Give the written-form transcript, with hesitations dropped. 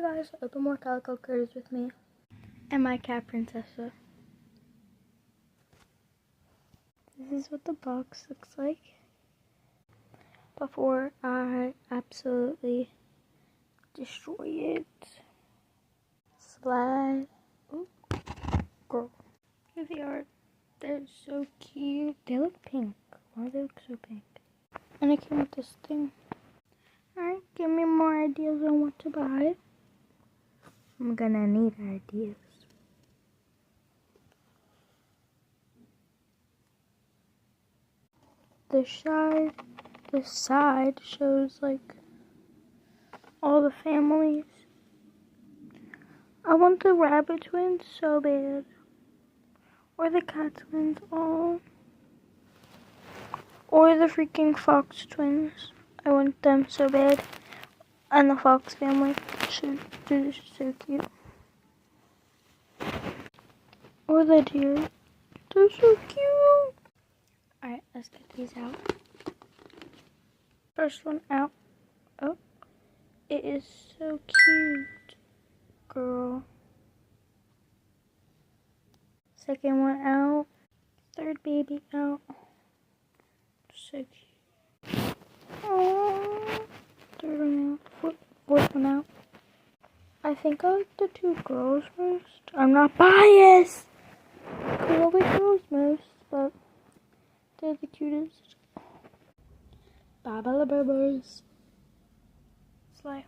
guys, open more Calico Critters with me and my cat Princessa. This is what the box looks like before I absolutely destroy it. Slide. Ooh, girl. Here they are. They're so cute. They look pink. Why do they look so pink? And it came with this thing. Alright, give me more ideas on what to buy. I'm gonna need ideas. The side shows like all the families. I want the rabbit twins so bad. Or the cat twins, oh. Or the freaking fox twins. I want them so bad. And the fox family. They're so cute. Or the deer. They're so cute. Alright, let's get these out. First one out. Oh. It is so cute. Girl. Second one out. Third baby out. So cute. Aww. Third one out. Fourth one out. I think I like the two girls most. I'm not biased. I love the girls most, but they're the cutest. Bye-bye, Slay.